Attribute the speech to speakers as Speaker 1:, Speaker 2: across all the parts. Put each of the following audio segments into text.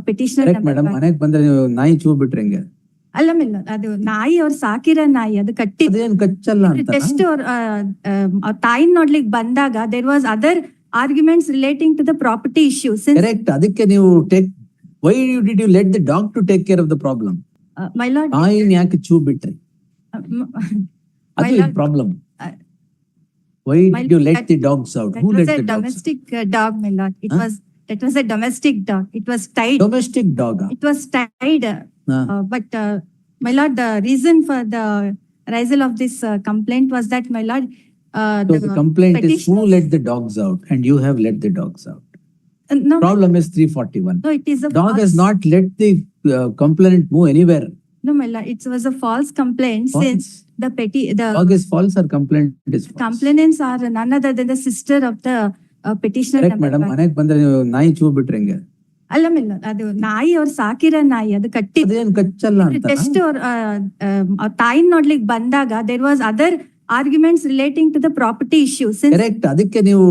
Speaker 1: petitioner
Speaker 2: correct
Speaker 1: number
Speaker 2: madam.
Speaker 1: 1.
Speaker 2: ಮನೆಗೆ ಬಂದ್ರೆ ನೀವು ನಾಯಿ ಚೂ ಬಿಟ್ರೆ ಹೆಂಗೆ?
Speaker 1: ಅಲ್ಲ ಮಿಲ್ಲ, ಅದು ನಾಯಿ ಅವ್ರು ಸಾಕಿರೋ ನಾಯಿ, ಅದು ಕಟ್ಟಿ
Speaker 2: ಅದೇನ್ ಕಚ್ಚಲ್ಲ ಅಂತ.
Speaker 1: ಟೆಸ್ಟ್ ಅವ್ರ ತಾಯಿನ ನೋಡ್ಲಿಕ್ಕೆ ಬಂದಾಗ there was other arguments relating to the property issue.
Speaker 2: Correct. ಅದಕ್ಕೆ ನೀವು why did you let the dog to take care of the problem?
Speaker 1: My lord,
Speaker 2: ನಾಯಿನ ಯಾಕೆ ಚೂ ಬಿಟ್ರಿ? ಅದು problem. Why did you let the dogs out? Who let the dogs out?
Speaker 1: Domestic dog, my lord. That was a domestic dog. It was tied.
Speaker 2: Domestic dog.
Speaker 1: It was tied. But my lord, the reason for the arisal of this complaint was that, my lord,
Speaker 2: So the complaint is who let the dogs out, and you have let the dogs out.
Speaker 1: No,
Speaker 2: Problem is 341.
Speaker 1: no, it is a
Speaker 2: Dog
Speaker 1: false.
Speaker 2: has not let the complainant move anywhere.
Speaker 1: No, my lord, it was a false complaint.
Speaker 2: False.
Speaker 1: Since the
Speaker 2: Dog is false or complaint is false?
Speaker 1: complainants are none other than the sister of the petitioner
Speaker 2: Correct,
Speaker 1: number
Speaker 2: madam.
Speaker 1: 1.
Speaker 2: ಮನೆಗೆ ಬಂದ್ರೆ ನೀವು ನಾಯಿ ಚೂ ಬಿಟ್ರೆ ಹೆಂಗೆ?
Speaker 1: ಅಲ್ಲ ಮಿಲ್ಲ, ಅದು ನಾಯಿ ಅವ್ರು ಸಾಕಿರೋ ನಾಯಿ, ಅದು ಕಟ್ಟಿ
Speaker 2: ಅದೇನ್ ಕಚ್ಚಲ್ಲ ಅಂತ.
Speaker 1: ಟೆಸ್ಟ್ ಅವ್ರ ತಾಯಿನ ನೋಡ್ಲಿಕ್ಕೆ ಬಂದಾಗ there was other arguments relating to the property issue.
Speaker 2: Correct. ಅದಕ್ಕೆ ನೀವು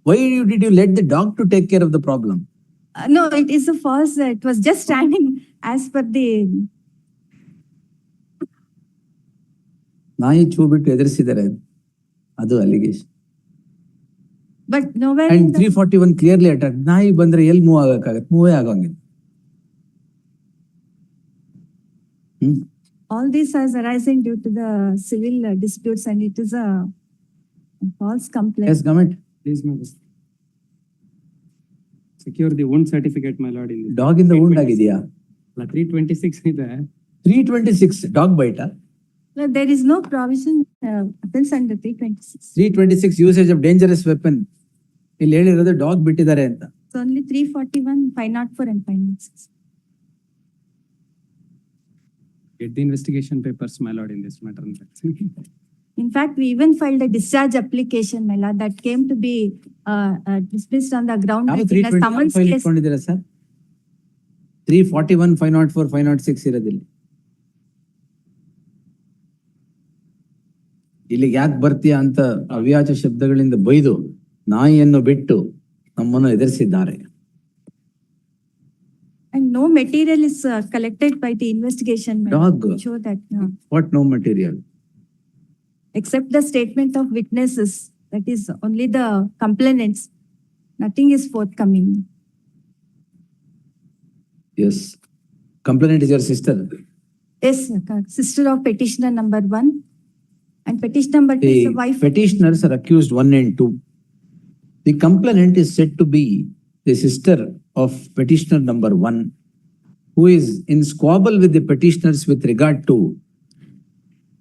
Speaker 2: why did you let the dog to take care of the problem?
Speaker 1: No, it is a false. It was just standing as per the.
Speaker 2: ನಾಯಿ ಚೂ ಬಿಟ್ಟು ಎದುರಿಸಿದ್ದಾರೆ, ಅದು allegation.
Speaker 1: But nowhere
Speaker 2: And
Speaker 1: in the
Speaker 2: 341 clearly attacked. ನಾಯಿ ಬಂದ್ರೆ ಎಲ್ಲಿ move ಆಗಕ್ಕಾಗತ್ತೆ? ಮೂವೇ ಆಗಂಗಿಲ್ಲ.
Speaker 1: all this is arising due to the civil disputes, and it is a false complaint.
Speaker 2: Yes, government.
Speaker 3: Please, my lord. Secure the wound certificate, my lord. In this.
Speaker 2: Dog in the wound ಆಗಿದೆಯಾ?
Speaker 3: 326 ಇದೆ.
Speaker 2: 326 dog bite.
Speaker 1: No, there is no provision offense under 326.
Speaker 2: 326 usage of dangerous weapon. ಇಲ್ಲಿ ಹೇಳಿರೋದು dog ಬಿಟ್ಟಿದ್ದಾರೆ ಅಂತ.
Speaker 1: So only 341, 504 and 506.
Speaker 3: Get the investigation papers, my lord, in this matter.
Speaker 1: In fact, we even filed a discharge application, my lord, that came to be dismissed on the ground
Speaker 2: ಯಾವ
Speaker 1: that in a
Speaker 2: 321
Speaker 1: summons
Speaker 2: file
Speaker 1: case.
Speaker 2: ಇಟ್ಕೊಂಡಿದ್ದೀರಾ sir? 341, 504, 506 ಇರೋದಿಲ್ಲ. ಇಲ್ಲಿಗೆ ಯಾಕೆ ಬರ್ತೀಯಾ ಅಂತ ಅವ್ಯಾಚ ಶಬ್ದಗಳಿಂದ ಬೈದು ನಾಯಿಯನ್ನು ಬಿಟ್ಟು ನಮ್ಮನ್ನು ಎದುರಿಸಿದ್ದಾರೆ.
Speaker 1: And no material is collected by the investigation.
Speaker 2: Dog.
Speaker 1: To show that,
Speaker 2: What no material?
Speaker 1: except the statement of witnesses, that is only the complainants, nothing is forthcoming.
Speaker 2: Yes. Complainant is your sister.
Speaker 1: Yes, sister of petitioner number 1, and petitioner number 2 is the
Speaker 2: The
Speaker 1: wife.
Speaker 2: petitioners are accused 1 and 2. The complainant is said to be the sister of petitioner number 1, who is in squabble with the petitioners with regard to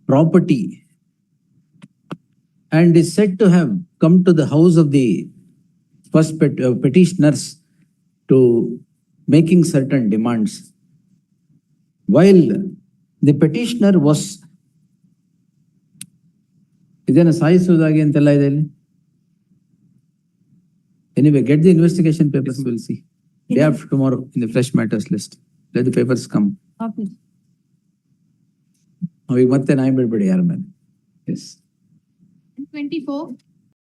Speaker 2: property, and is said to have come to the house of the first petitioners to making certain demands. While the petitioner was ಇದನ್ನ ಸಾಯಿಸುವುದಾಗಿ ಅಂತೆಲ್ಲ ಇದೆ ಇಲ್ಲಿ. Anyway, get the investigation papers, we'll see. Day after tomorrow in the fresh matters list. Let the papers come.
Speaker 1: Okay.
Speaker 2: ಈಗ ಮತ್ತೆ ನಾಯಿ ಬಿಡ್ಬೇಡಿ ಯಾರ ಮೇಲೆ. Yes.
Speaker 4: 24